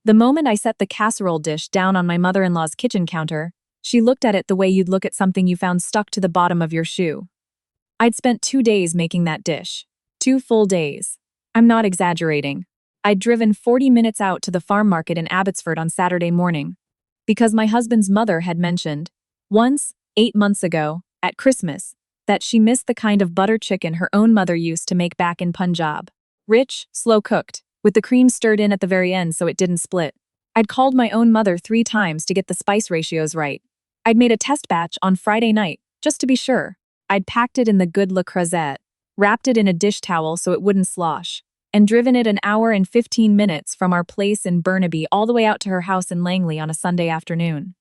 The moment I set the casserole dish down on my mother-in-law's kitchen counter, she looked at it the way you'd look at something you found stuck to the bottom of your shoe. I'd spent 2 days making that dish. 2 full days. I'm not exaggerating. I'd driven 40 minutes out to the farm market in Abbotsford on Saturday morning. Because my husband's mother had mentioned, once, 8 months ago, at Christmas, that she missed the kind of butter chicken her own mother used to make back in Punjab. Rich, slow-cooked, with the cream stirred in at the very end so it didn't split. I'd called my own mother 3 times to get the spice ratios right. I'd made a test batch on Friday night, just to be sure. I'd packed it in the good Le Creuset, wrapped it in a dish towel so it wouldn't slosh, and driven it 1 hour and 15 minutes from our place in Burnaby all the way out to her house in Langley on a Sunday afternoon.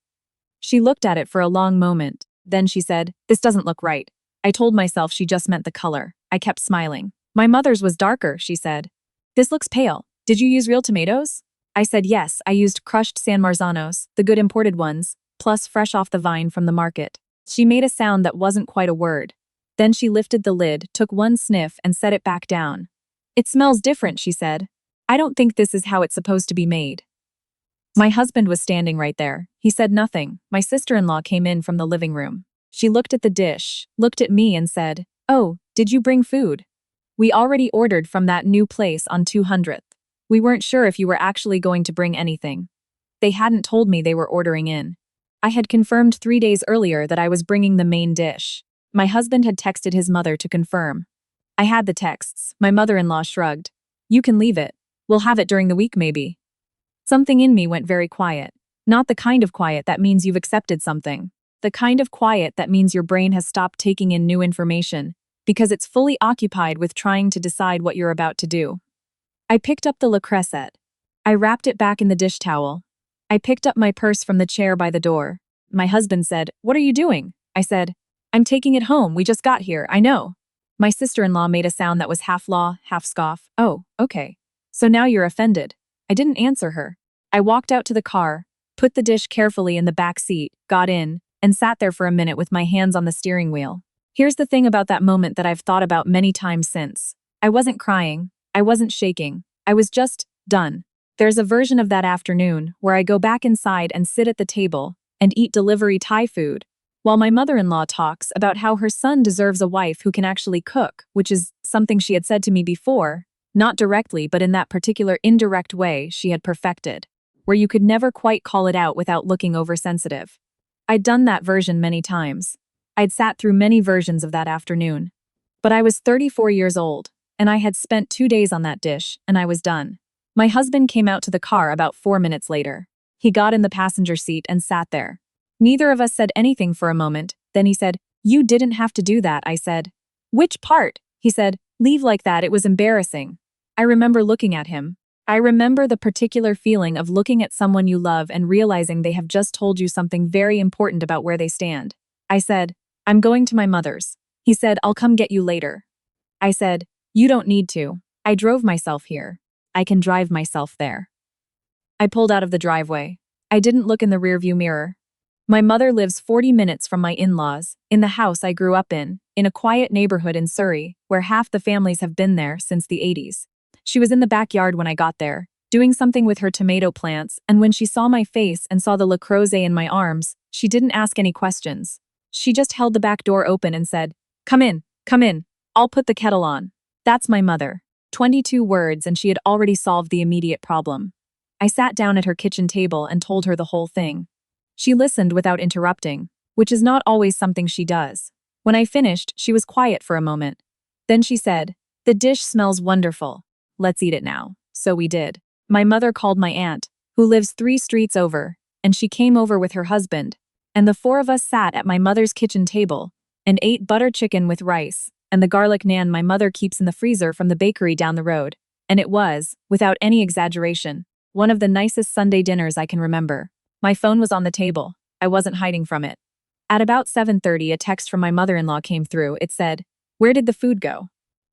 She looked at it for a long moment. Then she said, "This doesn't look right." I told myself she just meant the color. I kept smiling. "My mother's was darker," she said. "This looks pale. Did you use real tomatoes?" I said yes, I used crushed San Marzanos, the good imported ones, plus fresh off the vine from the market. She made a sound that wasn't quite a word. Then she lifted the lid, took 1 sniff, and set it back down. "It smells different," she said. "I don't think this is how it's supposed to be made." My husband was standing right there. He said nothing. My sister-in-law came in from the living room. She looked at the dish, looked at me and said, "Oh, did you bring food? We already ordered from that new place on 200th. We weren't sure if you were actually going to bring anything." They hadn't told me they were ordering in. I had confirmed 3 days earlier that I was bringing the main dish. My husband had texted his mother to confirm. I had the texts. My mother-in-law shrugged. "You can leave it. We'll have it during the week maybe." Something in me went very quiet. Not the kind of quiet that means you've accepted something. The kind of quiet that means your brain has stopped taking in new information, because it's fully occupied with trying to decide what you're about to do. I picked up the Le Creuset. I wrapped it back in the dish towel. I picked up my purse from the chair by the door. My husband said, "What are you doing?" I said, "I'm taking it home. We just got here, I know." My sister-in-law made a sound that was half law, half scoff. "Oh, okay. So now you're offended." I didn't answer her. I walked out to the car, put the dish carefully in the back seat, got in, and sat there for a minute with my hands on the steering wheel. Here's the thing about that moment that I've thought about many times since. I wasn't crying. I wasn't shaking. I was just done. There's a version of that afternoon where I go back inside and sit at the table and eat delivery Thai food, while my mother-in-law talks about how her son deserves a wife who can actually cook, which is something she had said to me before, not directly but in that particular indirect way she had perfected, where you could never quite call it out without looking oversensitive. I'd done that version many times. I'd sat through many versions of that afternoon. But I was 34 years old, and I had spent 2 days on that dish, and I was done. My husband came out to the car about 4 minutes later. He got in the passenger seat and sat there. Neither of us said anything for a moment. Then he said, "You didn't have to do that," I said. "Which part?" He said, "Leave like that, it was embarrassing." I remember looking at him. I remember the particular feeling of looking at someone you love and realizing they have just told you something very important about where they stand. I said, "I'm going to my mother's." He said, "I'll come get you later." I said, "You don't need to. I drove myself here. I can drive myself there." I pulled out of the driveway. I didn't look in the rearview mirror. My mother lives 40 minutes from my in-laws, in the house I grew up in a quiet neighborhood in Surrey, where half the families have been there since the 80s. She was in the backyard when I got there, doing something with her tomato plants, and when she saw my face and saw the Le Creuset in my arms, she didn't ask any questions. She just held the back door open and said, come in, I'll put the kettle on." That's my mother. 22 words and she had already solved the immediate problem. I sat down at her kitchen table and told her the whole thing. She listened without interrupting, which is not always something she does. When I finished, she was quiet for a moment. Then she said, "The dish smells wonderful. Let's eat it now." So we did. My mother called my aunt, who lives 3 streets over, and she came over with her husband, and the 4 of us sat at my mother's kitchen table and ate butter chicken with rice and the garlic naan my mother keeps in the freezer from the bakery down the road, and it was, without any exaggeration, one of the nicest Sunday dinners I can remember. My phone was on the table. I wasn't hiding from it. At about 7:30, a text from my mother-in-law came through. It said, "Where did the food go?"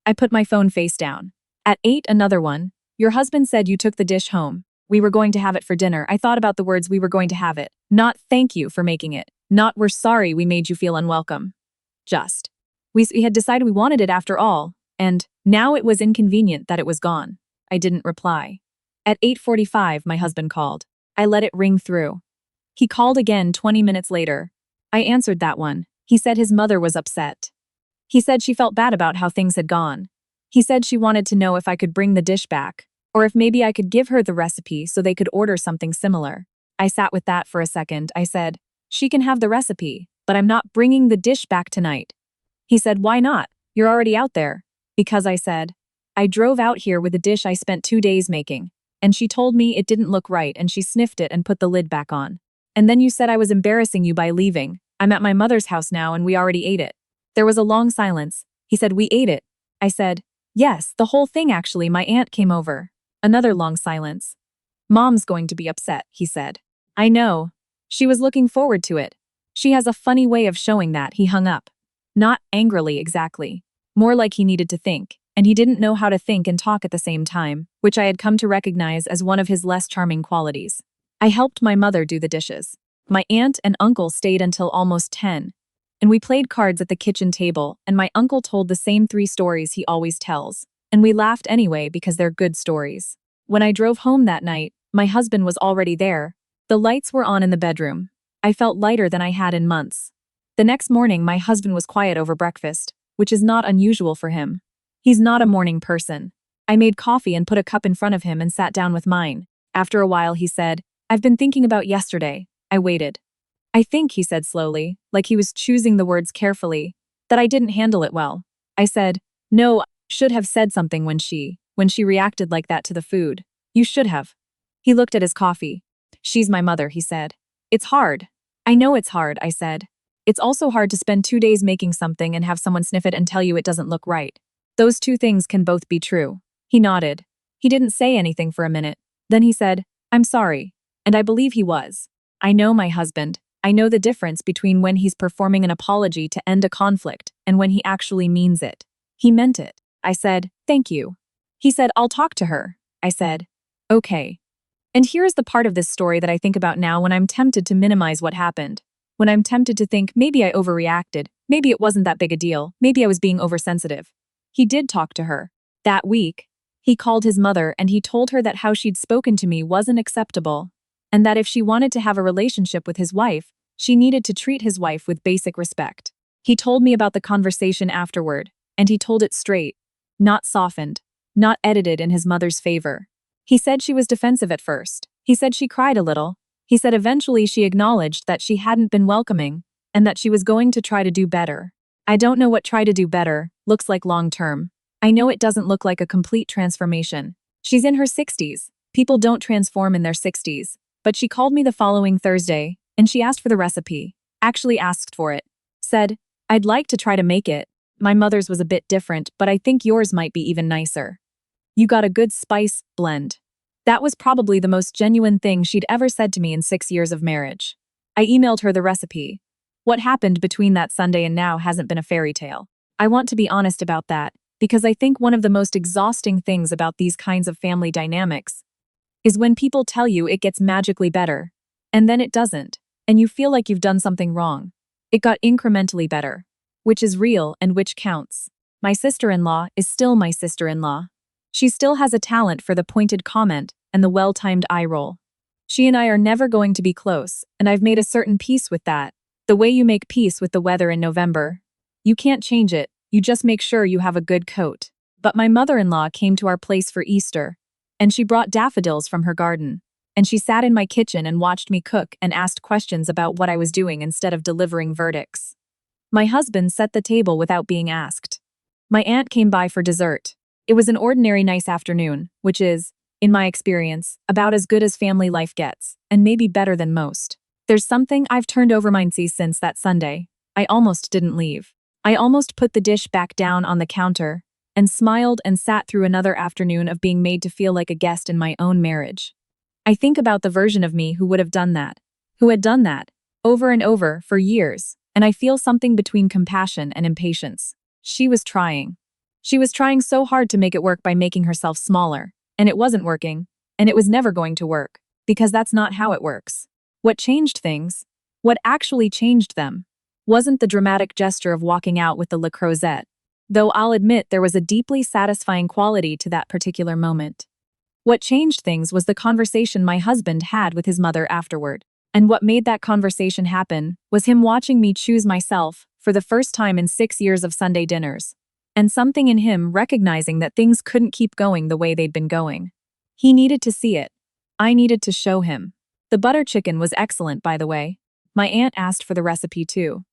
I put my phone face down. At 8, another one. "Your husband said you took the dish home. We were going to have it for dinner." I thought about the words "we were going to have it." Not "thank you for making it." Not "we're sorry we made you feel unwelcome." Just, we had decided we wanted it after all, and now it was inconvenient that it was gone. I didn't reply. At 8:45, my husband called. I let it ring through. He called again 20 minutes later. I answered that one. He said his mother was upset. He said she felt bad about how things had gone. He said she wanted to know if I could bring the dish back, or if maybe I could give her the recipe so they could order something similar. I sat with that for a second. I said, she can have the recipe, but I'm not bringing the dish back tonight. He said, why not? You're already out there. Because I said, I drove out here with a dish I spent 2 days making, and she told me it didn't look right and she sniffed it and put the lid back on. And then you said I was embarrassing you by leaving. I'm at my mother's house now and we already ate it. There was a long silence. He said, we ate it. I said, yes, the whole thing actually, my aunt came over. Another long silence. Mom's going to be upset, he said. I know. She was looking forward to it. She has a funny way of showing that. He hung up. Not angrily exactly. More like he needed to think, and he didn't know how to think and talk at the same time, which I had come to recognize as one of his less charming qualities. I helped my mother do the dishes. My aunt and uncle stayed until almost 10, and we played cards at the kitchen table, and my uncle told the same 3 stories he always tells, and we laughed anyway because they're good stories. When I drove home that night, my husband was already there. The lights were on in the bedroom. I felt lighter than I had in months. The next morning, my husband was quiet over breakfast, which is not unusual for him. He's not a morning person. I made coffee and put a cup in front of him and sat down with mine. After a while, he said, I've been thinking about yesterday. I waited. I think, he said slowly, like he was choosing the words carefully, that I didn't handle it well. I said, no, I should have said something when she reacted like that to the food. You should have. He looked at his coffee. She's my mother, he said. It's hard. I know it's hard, I said. It's also hard to spend 2 days making something and have someone sniff it and tell you it doesn't look right. Those 2 things can both be true. He nodded. He didn't say anything for a minute. Then he said, I'm sorry. And I believe he was. I know my husband. I know the difference between when he's performing an apology to end a conflict and when he actually means it. He meant it. I said, thank you. He said, I'll talk to her. I said, okay. And here's the part of this story that I think about now when I'm tempted to minimize what happened. When I'm tempted to think maybe I overreacted, maybe it wasn't that big a deal, maybe I was being oversensitive. He did talk to her. That week, he called his mother and he told her that how she'd spoken to me wasn't acceptable, and that if she wanted to have a relationship with his wife, she needed to treat his wife with basic respect. He told me about the conversation afterward, and he told it straight, not softened, not edited in his mother's favor. He said she was defensive at first. He said she cried a little. He said eventually she acknowledged that she hadn't been welcoming and that she was going to try to do better. I don't know what try to do better looks like long term. I know it doesn't look like a complete transformation. She's in her 60s. People don't transform in their 60s. But she called me the following Thursday, and she asked for the recipe. Actually asked for it. Said, I'd like to try to make it. My mother's was a bit different, but I think yours might be even nicer. You got a good spice blend. That was probably the most genuine thing she'd ever said to me in 6 years of marriage. I emailed her the recipe. What happened between that Sunday and now hasn't been a fairy tale. I want to be honest about that, because I think one of the most exhausting things about these kinds of family dynamics is when people tell you it gets magically better, and then it doesn't, and you feel like you've done something wrong. It got incrementally better, which is real and which counts. My sister-in-law is still my sister-in-law. She still has a talent for the pointed comment and the well-timed eye roll. She and I are never going to be close, and I've made a certain peace with that. The way you make peace with the weather in November. You can't change it, you just make sure you have a good coat. But my mother-in-law came to our place for Easter, and she brought daffodils from her garden. And she sat in my kitchen and watched me cook and asked questions about what I was doing instead of delivering verdicts. My husband set the table without being asked. My aunt came by for dessert. It was an ordinary nice afternoon, which is, in my experience, about as good as family life gets, and maybe better than most. There's something I've turned over mindset since that Sunday. I almost didn't leave. I almost put the dish back down on the counter and smiled and sat through another afternoon of being made to feel like a guest in my own marriage. I think about the version of me who would have done that, who had done that, over and over for years, and I feel something between compassion and impatience. She was trying. She was trying so hard to make it work by making herself smaller, and it wasn't working, and it was never going to work, because that's not how it works. What changed things, what actually changed them, wasn't the dramatic gesture of walking out with the Le Creuset, though I'll admit there was a deeply satisfying quality to that particular moment. What changed things was the conversation my husband had with his mother afterward. And what made that conversation happen was him watching me choose myself for the first time in 6 years of Sunday dinners. And something in him recognizing that things couldn't keep going the way they'd been going. He needed to see it. I needed to show him. The butter chicken was excellent, by the way. My aunt asked for the recipe too.